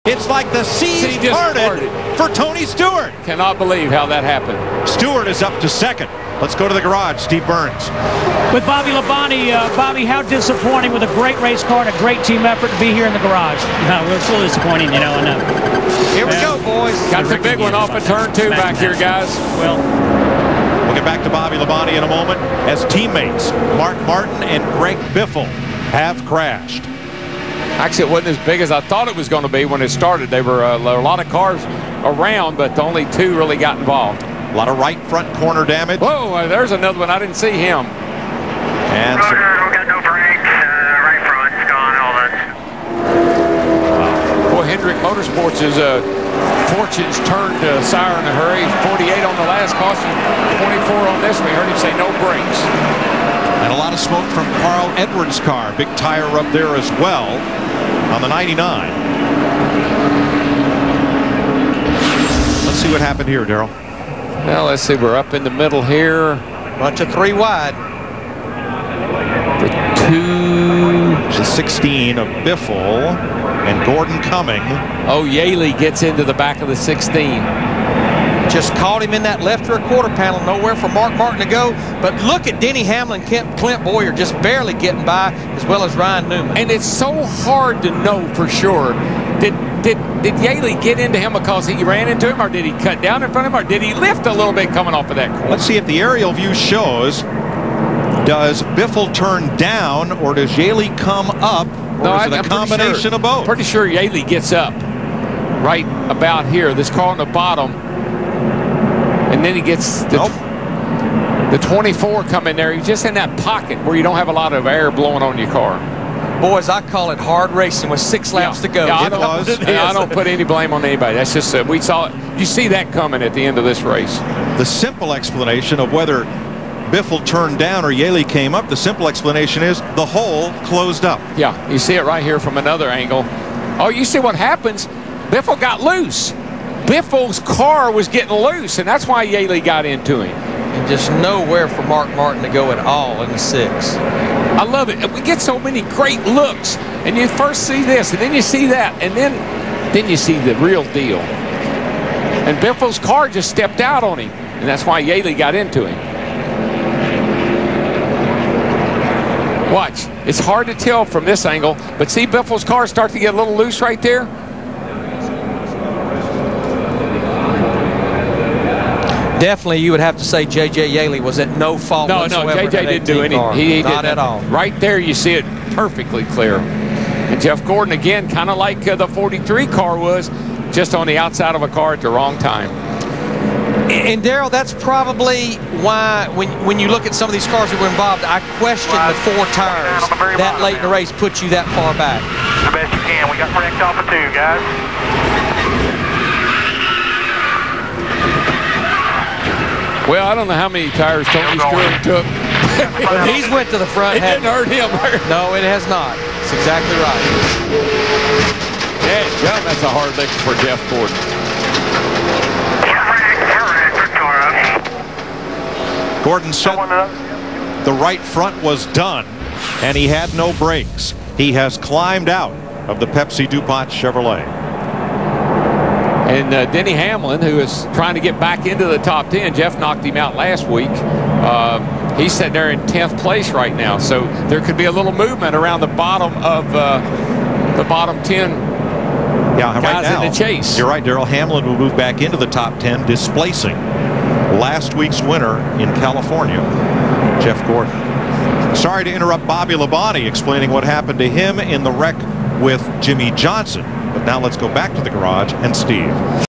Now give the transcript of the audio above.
It's like the seas parted for Tony Stewart. Cannot believe how that happened. Stewart is up to second. Let's go to the garage. Steve Burns. With Bobby Labonte, Bobby, how disappointing with a great race car and a great team effort to be here in the garage. No, we're still disappointing, you know. Here we go, boys. Got the big one off of turn 2 back here, guys. Well, we'll get back to Bobby Labonte in a moment as teammates Mark Martin and Greg Biffle have crashed. Actually, it wasn't as big as I thought it was going to be when it started. There were a lot of cars around, but only 2 really got involved. A lot of right front corner damage. Whoa, there's another one. I didn't see him. And we got no brakes. Right front's gone. All that. Boy, Hendrick Motorsports' fortunes turned sour in a hurry. 48 on the last caution, 24 on this. We heard him say no brakes. And a lot of smoke from Carl Edwards' car. Big tire up there as well on the 99. Let's see what happened here, Darrell. Well, let's see. We're up in the middle here. Bunch of 3 wide. The 16 of Biffle and Gordon coming. Oh, Yaley gets into the back of the 16. Just caught him in that left rear quarter panel. Nowhere for Mark Martin to go. But look at Denny Hamlin, Clint Boyer just barely getting by, as well as Ryan Newman. And it's so hard to know for sure. Did Yaley get into him because he ran into him, or did he cut down in front of him, or did he lift a little bit coming off of that corner? Let's see if the aerial view shows. Does Biffle turn down, or does Yaley come up, or is it a combination of both? Pretty sure Yaley gets up right about here. This car on the bottom. And then he gets the 24 coming there. He's just in that pocket where you don't have a lot of air blowing on your car. Boys, I call it hard racing with 6 laps to go. Yeah, I don't put any blame on anybody. That's just we saw it. You see that coming at the end of this race. The simple explanation of whether Biffle turned down or Yaley came up, the simple explanation is the hole closed up. Yeah, you see it right here from another angle. Oh, you see what happens? Biffle got loose. Biffle's car was getting loose, and that's why Yaley got into him. And just nowhere for Mark Martin to go at all in the 6. I love it. We get so many great looks, and you first see this, and then you see that, and then you see the real deal. And Biffle's car just stepped out on him, and that's why Yaley got into him. Watch. It's hard to tell from this angle, but see Biffle's car start to get a little loose right there? Definitely, you would have to say J.J. Yaley was at no fault whatsoever. No, J.J. didn't do anything. He not at all. Right there, you see it perfectly clear. And Jeff Gordon, again, kind of like the 43 car was, just on the outside of a car at the wrong time. And Darrell, that's probably why when you look at some of these cars that were involved, I question the 4 tires that late in the race put you that far back. The best you can. We got wrecked off of 2, guys. Well, I don't know how many tires Tony Stewart took. He's went to the front. It didn't hurt him. No, it has not. It's exactly right. Yeah, that's a hard lick for Jeff Gordon. Gordon said the right front was done, and he had no brakes. He has climbed out of the Pepsi DuPont Chevrolet. And Denny Hamlin, who is trying to get back into the top 10, Jeff knocked him out last week. He's sitting there in 10th place right now. So there could be a little movement around the bottom of the bottom 10 guys right now, in the chase. You're right, Darrell. Hamlin will move back into the top 10, displacing last week's winner in California, Jeff Gordon. Sorry to interrupt Bobby Labonte explaining what happened to him in the wreck with Jimmy Johnson. But now let's go back to the garage and Steve.